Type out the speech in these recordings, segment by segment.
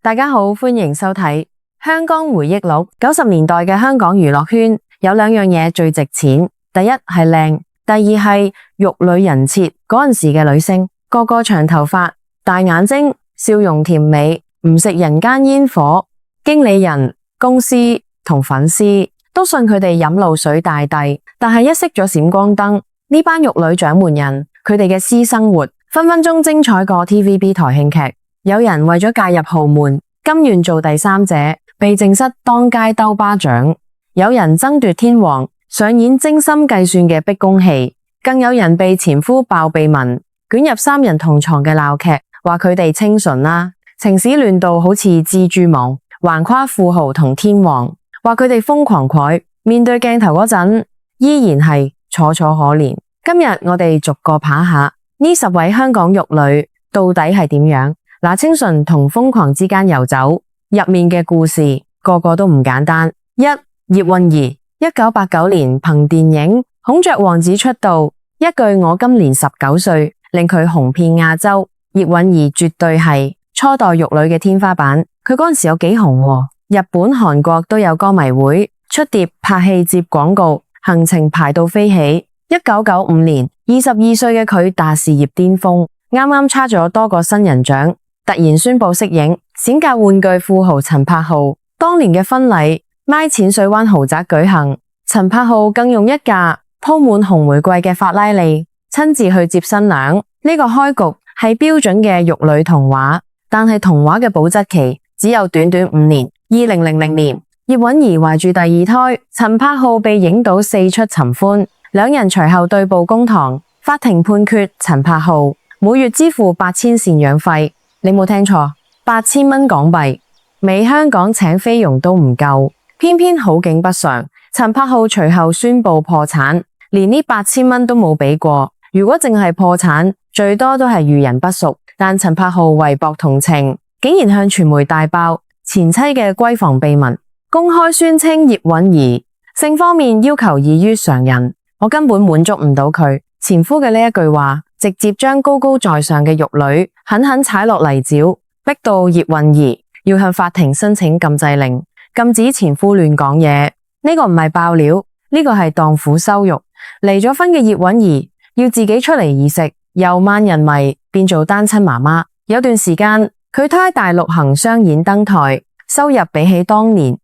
大家好，歡迎收睇香港回憶錄。90年代嘅香港娛樂圈有兩樣嘢最值錢，第一係靚，第二係玉女人設。嗰陣時嘅女星個個長頭髮、大眼睛、笑容甜美，唔食人間煙火。經理人、公司同粉絲都信佢哋飲露水大帝，但係一熄咗閃光燈，呢班玉女掌門人佢哋嘅私生活分分鐘精彩過 TVB 台慶劇。有人為咗嫁入豪門，甘願做第三者，被正室當街兜巴掌；有人爭奪天王，上演精心計算嘅逼宮戲；更有人被前夫爆秘聞，捲入三人同床嘅鬧劇，話佢哋清純啦，情史亂到好似蜘蛛網，橫跨富豪同天王，話佢哋瘋狂膾，面對鏡頭嗰陣依然係楚楚可憐。今日我哋逐個扒下呢10位香港玉女到底係點樣？清純同瘋狂之間游走，入面嘅故事個個都唔簡單。一、葉蘊儀，1989年憑電影《孔雀王子》出道，一句我今年19歲令佢紅遍亞洲。葉蘊儀絕對係初代玉女嘅天花板，佢嗰陣時有幾紅喎？日本、韓國都有歌迷會，出碟、拍戲、接廣告，行程排到飛起。1995年，22歲嘅佢大事業巔峰，啱啱差咗多個新人獎，突然宣布息影，閃嫁玩具富豪陳柏浩。當年嘅婚禮喺淺水灣豪宅舉行，陳柏浩更用一架鋪滿紅玫瑰嘅法拉利親自去接新娘。呢個開局係標準嘅玉女童話，但係童話嘅保質期只有短短5年。2000年，葉蘊儀懷住第二胎，陳柏浩被影到四出尋歡，兩人隨後對簿公堂，法庭判決陳柏浩每月支付8000贍養費。你冇聽錯，8000蚊港幣，美香港請菲傭都唔夠。偏偏好景不常，陳柏浩隨後宣布破產，連呢8000蚊都冇俾過。如果淨係破產，最多都係遇人不淑。但陳柏浩為博同情，竟然向傳媒大爆前妻嘅閨房秘密，公開宣稱葉蘊儀性方面要求異於常人，我根本滿足唔到佢。前夫嘅呢一句話，直接將高高在上嘅玉女狠狠踩落泥沼，逼到葉蘊儀要向法庭申請禁制令，禁止前夫亂講嘢。呢個唔係爆料，呢個係蕩婦羞辱。離咗婚嘅葉蘊儀要自己出嚟義食，由萬人迷變做單親媽媽。有段時間佢喺大陸行商演登台，收入比起當年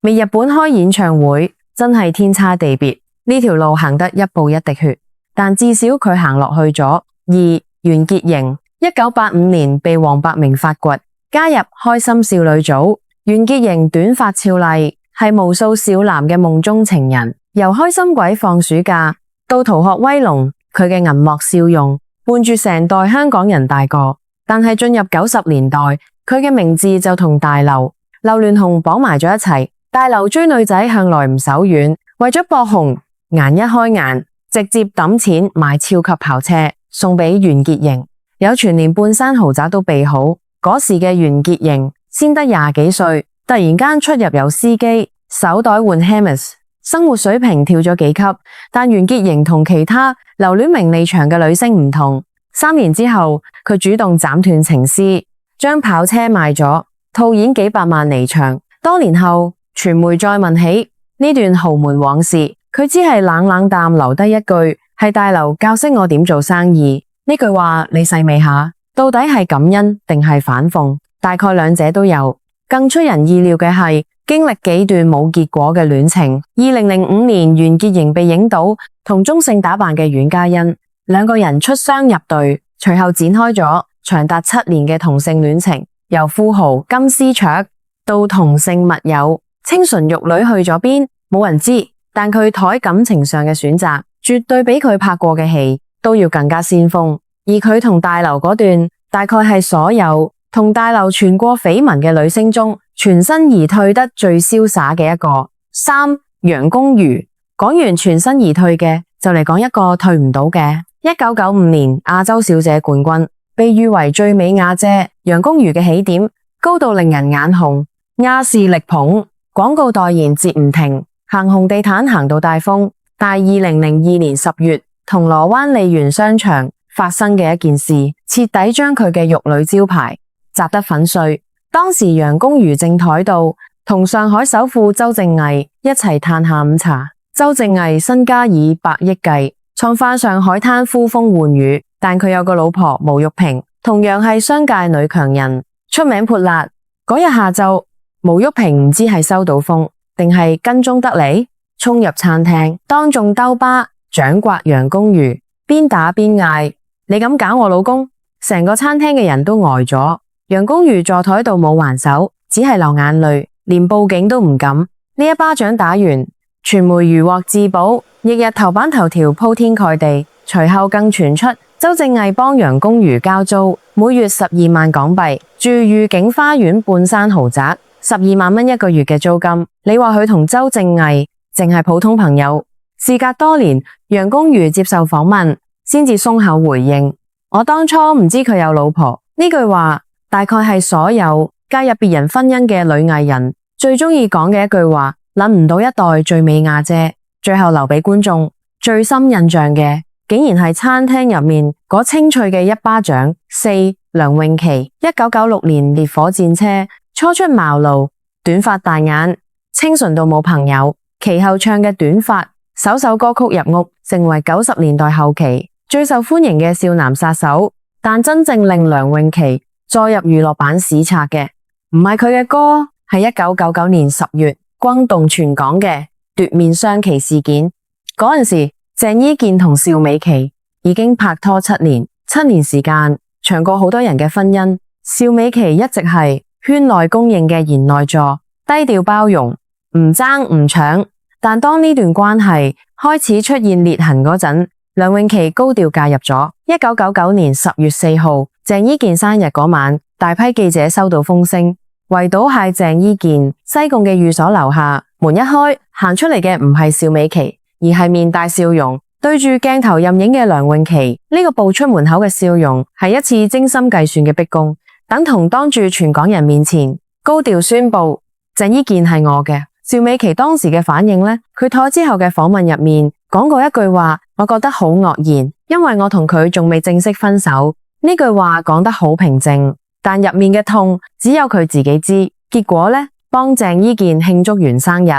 未日本開演唱會真係天差地別。呢條路行得一步一滴血，但至少佢行落去咗。2、袁潔瑩，1985年被黃百鳴發掘，加入開心少女組。袁潔瑩短髮俏麗，係無數少男嘅夢中情人。由開心鬼放暑假到逃學威龍，佢嘅銀幕笑容伴住成代香港人大個。但係進入90年代，佢嘅名字就同大劉、劉鑾雄綁埋咗一齊。大劉追女仔向來唔手軟，為咗博紅，顏一開顏，直接抌錢買超級跑車送俾袁潔瑩，有傳連半山豪宅都備好。嗰時嘅袁潔瑩先得20幾歲，突然間出入有司機，手袋換 Hermes， 生活水平跳咗幾級。但袁潔瑩同其他留戀名利場嘅女星唔同，3年之後佢主動斬斷情絲，將跑車賣咗，套現幾百萬離場。多年後傳媒再問起呢段豪門往事，佢只係冷冷淡留低一句，係大劉教識我點做生意。呢句話你細味下，到底係感恩定係反諷？大概兩者都有。更出人意料嘅係，經歷幾段冇結果嘅戀情。2005年，袁潔瑩被影到同中性打扮嘅阮嘉欣，兩個人出雙入對，隨後展開咗長達7年嘅同性戀情。由富豪金絲雀到同性密友，清純玉女去咗邊？冇人知。但佢喺感情上嘅選擇，絕對比佢拍過嘅戲都要更加先鋒。而佢同大劉嗰段，大概係所有同大劉傳過緋聞嘅女星中，全身而退得最瀟灑嘅一個。3、楊恭如。講完全身而退嘅，就嚟講一個退唔到嘅。1995年亞洲小姐冠軍，被譽為最美亞姐。楊恭如嘅起點高到令人眼紅，亞視力捧，廣告代言節唔停，行紅地毯行到大風。但2002年10月，銅鑼灣利園商場發生嘅一件事，徹底將佢嘅玉女招牌砸得粉碎。當時楊公瑜正台度同上海首富周正毅一齊嘆下午茶。周正毅身家以百億計，創辦上海灘呼風喚雨，但佢有個老婆毛玉萍，同樣係商界女強人，出名潑辣。嗰日下晝，毛玉萍唔知係收到風定係跟蹤得嚟，衝入餐廳，當眾兜巴掌摑楊公瑜，邊打邊嗌：你敢搞我老公！成個餐廳嘅人都呆咗。楊公瑜坐台度冇還手，只係流眼淚，連報警都唔敢。呢一巴掌打完，傳媒如獲至寶，翌日頭版頭條鋪天蓋地。隨後更傳出周正毅幫楊公瑜交租，每月12萬港幣，住御景花園半山豪宅，12萬蚊一個月嘅租金。你話佢同周正毅淨係普通朋友？事隔多年，楊公瑜接受訪問，先至鬆口回應：我當初唔知佢有老婆。呢句話大概係所有介入別人婚姻嘅女藝人最鍾意講嘅一句話。諗唔到一代最美亞姐，最後留俾觀眾最深印象嘅，竟然係餐廳入面嗰清脆嘅一巴掌。4. 梁詠琪1996年烈火戰車，初出茅廬，短髮大眼，清純到冇朋友。其後唱嘅短髮首歌曲入屋，成為90年代後期最受歡迎嘅少男殺手。但真正令梁詠琪載入娛樂版史冊嘅，唔係佢嘅歌，係1999年10月轟動全港嘅奪面雙旗事件。嗰陣時，鄭伊健同邵美琪已經拍拖7年，7年時間長過好多人嘅婚姻。邵美琪一直係圈內公認嘅賢內助，低調包容，唔爭唔搶。但當呢段關係開始出現裂痕嗰陣，梁詠琪高調介入咗。1999年10月4號，鄭伊健生日嗰晚，大批記者收到風聲，圍堵係鄭伊健西貢嘅寓所樓下，門一開，行出嚟嘅唔係邵美琪，而係面帶笑容對住鏡頭任影嘅梁詠琪。呢個步出門口嘅笑容係一次精心計算嘅逼宮，等同當住全港人面前高調宣布鄭伊健係我嘅。邵美琪當時嘅反應呢？佢台之後嘅訪問入面講過一句話，我覺得好愕然，因為我同佢仲未正式分手。呢句話講得好平靜，但入面嘅痛只有佢自己知。結果呢，幫鄭伊健慶祝完生日，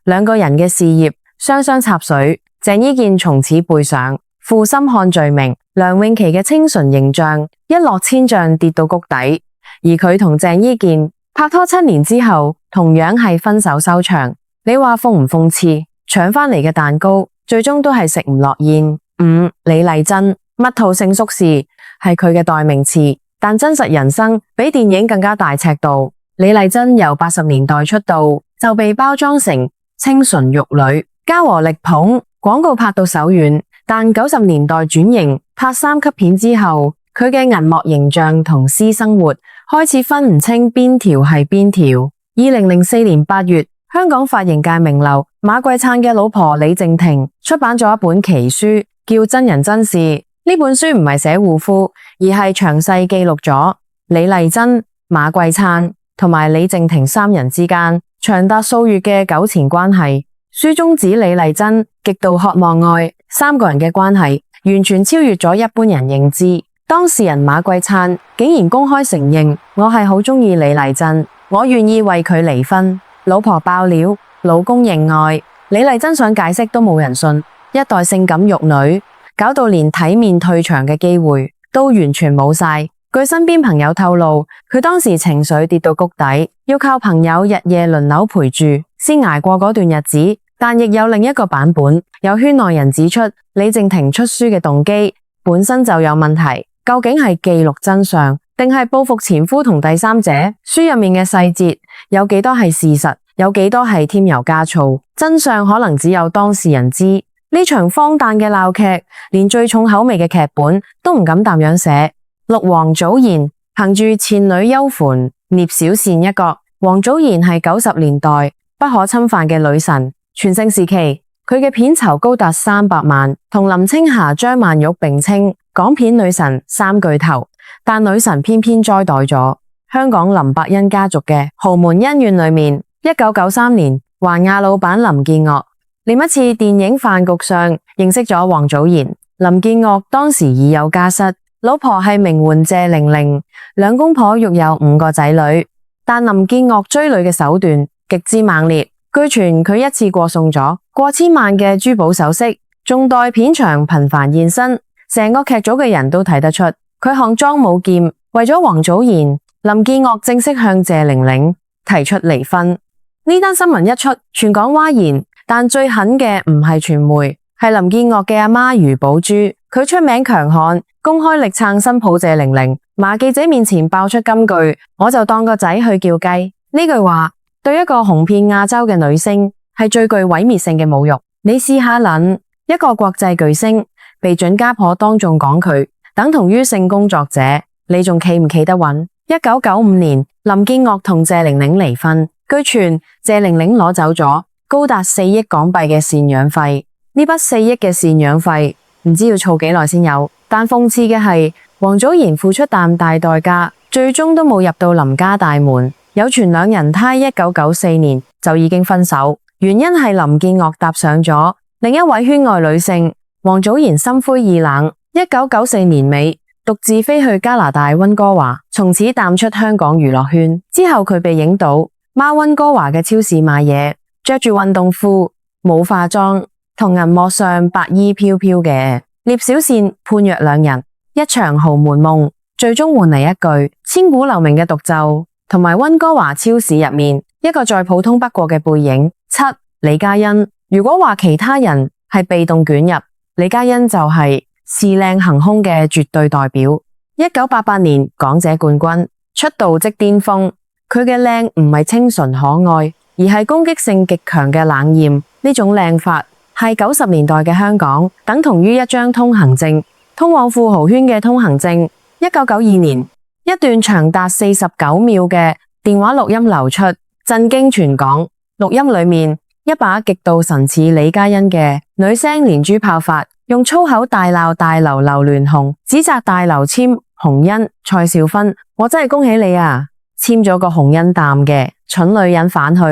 兩個人嘅事業雙雙插水，鄭伊健從此背上負心漢罪名，梁詠琪嘅清純形象一落千丈跌到谷底。而佢同鄭伊健拍拖7年之後，同樣係分手收場。你話諷唔諷刺？搶返嚟嘅蛋糕，最終都係食唔落咽。5. 李麗珍，蜜桃成熟時係佢嘅代名詞，但真實人生比電影更加大尺度。李麗珍由80年代出道就被包裝成清純玉女，嘉禾力捧，廣告拍到手軟。但90年代轉型拍3級片之後，佢嘅銀幕形象同私生活開始分唔清邊條係邊條。2004年8月，香港髮型界名流馬季燦嘅老婆李靜婷出版咗一本奇書，叫《真人真事》。呢本書唔係寫護膚，而係詳細記錄咗李麗珍、馬季燦同埋李靜婷三人之間長達數月嘅糾纏關係。書中指李麗珍極度渴望愛，三個人嘅關係完全超越咗一般人認知。當事人馬季燦竟然公開承認：我係好鍾意李麗珍，我願意為佢離婚。老婆爆料，老公認愛。李麗珍想解釋都冇人信，一代性感玉女，搞到連體面退場嘅機會都完全冇晒。據身邊朋友透露，佢當時情緒跌到谷底，要靠朋友日夜輪流陪住，先捱過嗰段日子。但亦有另一個版本，有圈內人指出，李靜婷出書嘅動機本身就有問題，究竟係記錄真相，定係報復前夫同第三者？書入面嘅細節有幾多係事實，有幾多係添油加醋？真相可能只有當事人知。呢場荒誕嘅鬧劇，連最重口味嘅劇本都唔敢咁樣寫。6. 王祖賢憑住倩女幽魂聶小倩一角。王祖賢係90年代不可侵犯嘅女神。全盛時期，佢嘅片酬高達300萬，同林青霞、張曼玉並稱港片女神三巨頭。但女神偏偏栽袋咗。香港林伯恩家族嘅豪門恩怨裏面，1993年，環亞老闆林建岳另一次電影飯局上認識咗王祖賢。林建岳當時已有家室，老婆係名媛謝玲玲，兩公婆育有5個仔女。但林建岳追女嘅手段極之猛烈，據傳佢一次過送咗過千萬嘅珠寶首飾，仲待片場頻繁現身，成個劇組嘅人都睇得出佢項莊舞劍。為咗王祖賢，林建岳正式向謝玲玲提出離婚。呢單新聞一出，全港譁然，但最狠嘅唔係傳媒，係林建岳嘅阿媽余寶珠。佢出名強悍，公開力撐新抱謝玲玲，喺記者面前爆出金句：我就當個仔去叫雞。呢句話對一個紅遍亞洲嘅女星係最具毀滅性嘅侮辱。你試下諗，一個國際巨星被準家婆當眾講佢，等同於性工作者，你仲企唔企得穩？1995年，林建岳同謝玲玲離婚，據傳謝玲玲攞走咗高達4億港幣嘅贍養費。呢筆4億嘅贍養費唔知要儲幾耐先有，但諷刺嘅係王祖賢付出啖大代價，最終都冇入到林家大門。有傳兩人胎1994年就已經分手，原因係林建岳搭上咗另一位圈外女性，王祖賢心灰意冷，1994年尾獨自飛去加拿大溫哥華，從此淡出香港娛樂圈。之後佢被影到孖溫哥華嘅超市買嘢，着住運動褲，冇化妝，同銀幕上白衣飄飄嘅聶小倩判若兩人。一場豪門夢最終換嚟一句千古留名嘅獨奏，同埋溫哥華超市入面一個再普通不過嘅背影。7. 李嘉欣。如果話其他人係被動捲入，李嘉欣就係視靚行兇嘅絕對代表。1988年港姐冠軍，出道即巔峰。佢嘅靚唔係清純可愛，而係攻擊性極強嘅冷艷。呢種靚法係90年代嘅香港等同於一張通行證，通往富豪圈嘅通行證。1992年，一段長達49秒嘅電話錄音流出，震驚全港。錄音裏面一把極度神似李嘉欣嘅女聲連珠炮發，用粗口大鬧大劉劉鑾雄，指責大劉簽洪恩、蔡少芬。我真係恭喜你啊，簽咗個洪恩淡嘅蠢女人返去。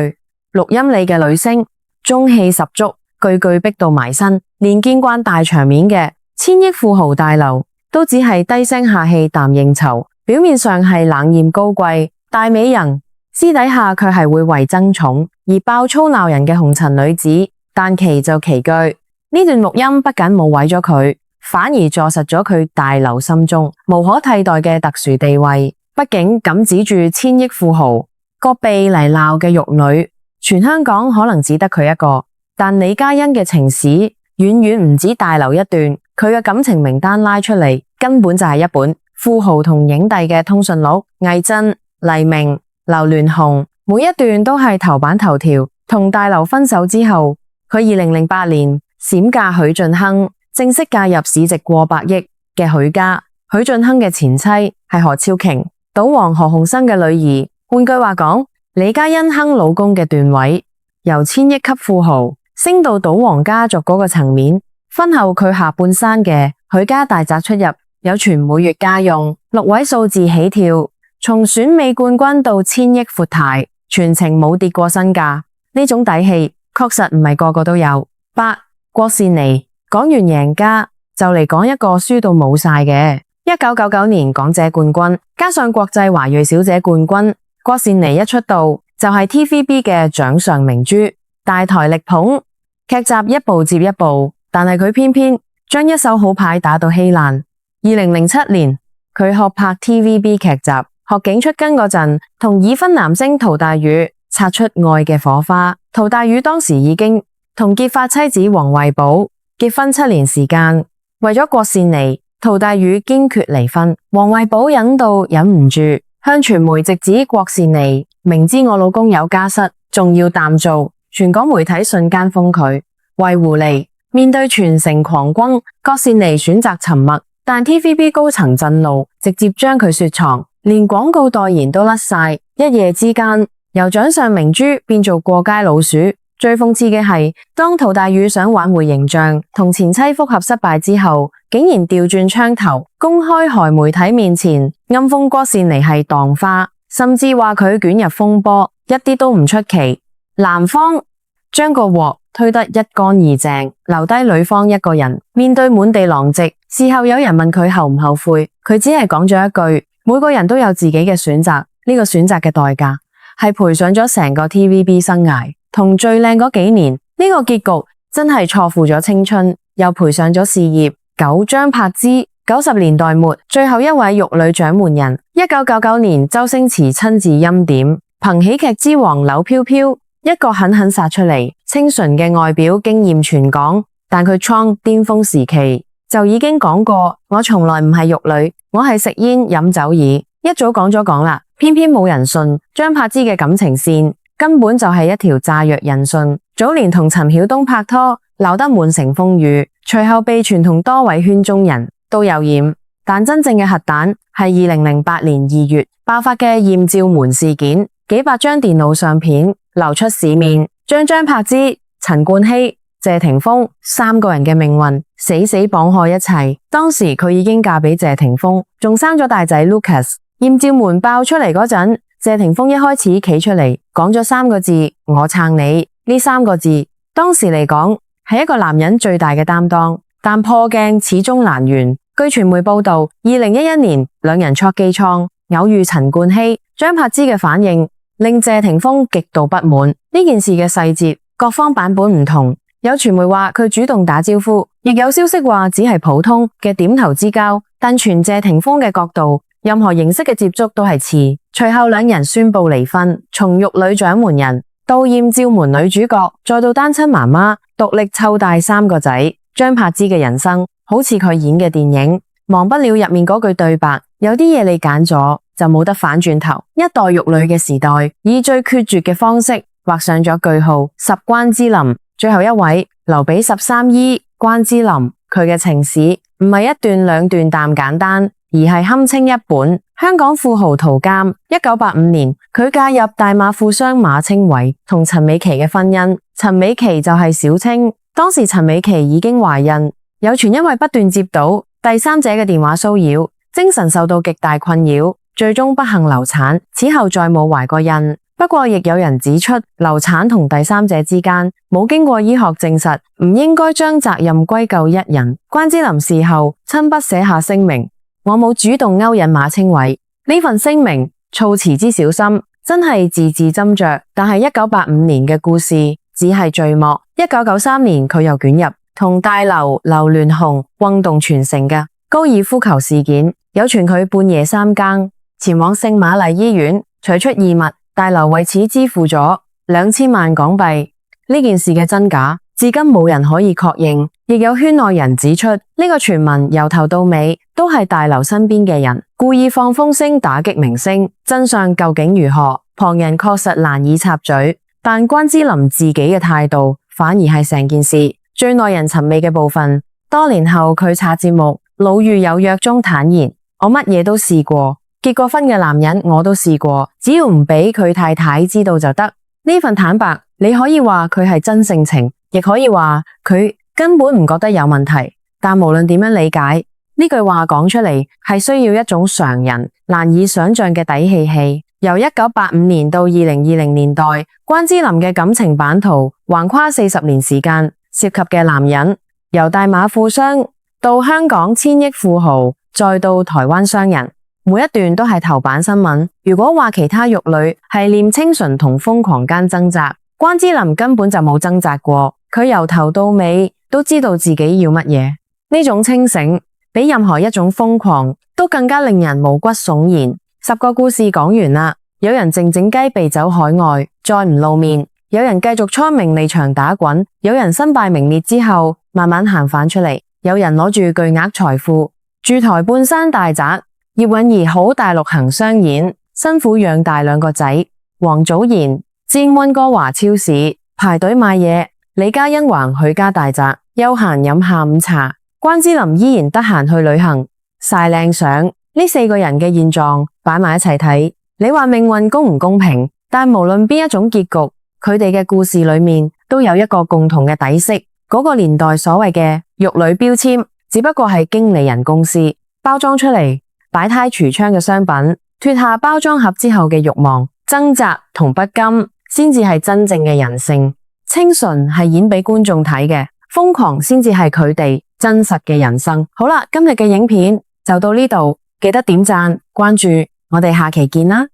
錄音裏嘅女聲中氣十足，句句逼到埋身，連見慣大場面嘅千億富豪大劉都只係低聲下氣淡應酬，表面上係冷艷高貴大美人，私底下卻係會為爭寵而爆粗鬧人嘅紅塵女子。但奇就奇居，呢段錄音不僅冇毀咗佢，反而坐實咗佢大劉心中無可替代嘅特殊地位。畢竟咁指住千億富豪個鼻嚟鬧嘅玉女，全香港可能只得佢一個。但李嘉欣嘅情史遠遠唔止大劉一段，佢嘅感情名單拉出嚟，根本就係一本富豪同影帝嘅通訊錄。魏真、黎明、劉鑾雄，每一段都係頭版頭條。同大劉分手之後，佢2008年閃嫁許晉亨，正式嫁入市值過百億嘅許家。許晉亨嘅前妻係何超瓊，賭王何鴻燊嘅女兒。換句話講，李嘉欣亨老公嘅段位由千億級富豪升到賭王家族嗰個層面。婚後佢下半生嘅許家大宅出入，有傳每月家用6位數字起跳，從選美冠軍到千億闊太，全程冇跌過身價。呢種底氣確實唔係個個都有。8. 郭羨妮。講完贏家，就嚟講一個輸到冇晒嘅。1999年港姐冠軍，加上國際華裔小姐冠軍，郭羨妮一出道就係 TVB 嘅掌上明珠，大台力捧，劇集一部接一部，但係佢偏偏將一手好牌打到稀爛。2007年，佢學拍 TVB 劇集《學警出更》嗰陣，同已婚男星陶大宇擦出愛嘅火花。陶大宇當時已經同結髮妻子黃慧寶結婚7年時間，為咗郭羨妮，陶大宇堅決離婚。黃慧寶忍到忍唔住，向傳媒直指郭羨妮明知我老公有家室，仲要淡做。全港媒體瞬間封佢為狐狸。面對全城狂轟，郭羨妮選擇沉默，但 TVB 高層震怒，直接將佢雪藏，連廣告代言都甩晒。一夜之間，由掌上明珠變做過街老鼠。最諷刺嘅係，當陶大宇想挽回形象，同前妻復合失敗之後，竟然調轉槍頭，公開喺媒體面前暗諷郭羨妮係當花，甚至話佢捲入風波，一啲都唔出奇。男方將個鑊推得一乾二淨，留低女方一個人面對滿地狼藉。事後有人問佢後唔後悔，佢只係講咗一句：每個人都有自己嘅選擇，呢個選擇嘅代價係賠上咗成個 TVB 生涯。同最靚嗰幾年，呢個結局真係錯付咗青春，又賠上咗事業。9張柏芝，90年代末最後一位玉女掌門人。1999年，周星馳親自欽點，憑喜劇之王柳飄飄一個狠狠殺出嚟。清純嘅外表驚艷全港，但佢創巔峰時期就已經講過，我從來唔係玉女，我係食煙飲酒耳。一早講咗講啦，偏偏冇人信。張柏芝嘅感情線根本就係一條炸藥人信。早年同陳曉東拍拖，鬧得滿城風雨，隨後被傳同多位圈中人都有染。但真正嘅核彈係2008年2月爆發嘅艷照門事件，幾百張電腦相片流出市面，將張柏芝、陳冠希、謝霆鋒三個人嘅命運死死綁喺一齊。當時佢已經嫁俾謝霆鋒，仲生咗大仔 Lucas。艷照門爆出嚟嗰陣，謝霆鋒一開始企出嚟講咗3個字：我撐你。呢3個字當時嚟講係一個男人最大嘅擔當，但破鏡始終難圓。據傳媒報道，2011年兩人錯機艙偶遇陳冠希，張柏芝嘅反應令謝霆鋒極度不滿。呢件事嘅細節各方版本唔同，有傳媒話佢主動打招呼，亦有消息話只係普通嘅點頭之交。但從謝霆鋒嘅角度，任何形式嘅接觸都係刺。隨後兩人宣布離婚，從玉女掌門人到艷照門女主角，再到單親媽媽，獨力湊大3個仔。張柏芝嘅人生好似佢演嘅電影，忘不了入面嗰句對白：有啲嘢你揀咗就冇得反轉頭。一代玉女嘅時代，以最決絕嘅方式畫上咗句號。10關之琳，最後一位留俾13姨關之琳，佢嘅情史唔係一段兩段淡簡單，而係堪稱一本。香港富豪陶監，1985年佢嫁入大馬富商馬清偉同陳美琪嘅婚姻，陳美琪就係小青。當時陳美琪已經懷孕，有傳因為不斷接到第三者嘅電話騷擾，精神受到極大困擾，最終不幸流產，此後再冇懷過孕。不過亦有人指出，流產同第三者之間冇經過醫學證實，唔應該將責任歸咎一人。關之琳事後親筆寫下聲明：我冇主動勾引馬清偉。呢份聲明措辭之小心，真係字字斟酌。但係1985年嘅故事只係序幕。1993年佢又捲入同大劉劉鑾雄轟動全城嘅高爾夫球事件，有傳佢半夜3更前往聖瑪麗醫院取出異物，大劉為此支付咗2000萬港幣。呢件事嘅真假至今冇人可以確認，亦有圈內人指出，呢個傳聞由頭到尾都係大劉身邊嘅人故意放風聲打擊明星，真相究竟如何，旁人確實難以插嘴。但關之琳自己嘅態度反而係成件事最耐人尋味嘅部分。多年後佢查節目《老喻有約》中坦言：我乜嘢都試過，結過婚嘅男人我都試過，只要唔俾佢太太知道就得。呢份坦白，你可以話佢係真性情，亦可以話佢根本唔覺得有問題。但無論點樣理解，呢句話講出嚟係需要一種常人難以想象嘅底氣氣。由1985年到2020年代，關之琳嘅感情版圖橫跨40年時間，涉及嘅男人由大馬富商到香港千億富豪，再到台灣商人，每一段都係頭版新聞。如果話其他玉女係念清純同瘋狂間掙扎，關之琳根本就冇掙扎過，佢由頭到尾都知道自己要乜嘢。呢種清醒比任何一種瘋狂都更加令人毛骨悚然。10個故事講完啦，有人靜靜雞避走海外，再唔露面，有人繼續初名利場打滾，有人身敗名裂之後慢慢行返出嚟，有人攞住巨額財富，住台半山大宅。葉蘊儀好大陸行商演，辛苦養大2個仔。王祖賢煎溫哥華超市排隊買嘢，李嘉欣橫許家大宅休閒飲下午茶。關之琳依然得閒去旅行曬靚相。呢4個人嘅現狀擺埋一齊睇，你話命運公唔公平？但無論邊一種結局，佢哋嘅故事裏面都有一個共同嘅底色。嗰個年代所謂嘅玉女標籤，只不過係經理人公司包裝出嚟擺態櫥窗嘅商品，脫下包裝盒之後嘅慾望、掙扎同不甘，先至係真正嘅人性。清純係演俾觀眾睇嘅，瘋狂先至係佢哋真實嘅人生。好啦，今日嘅影片就到呢度，記得點讚、關注，我哋下期見啦！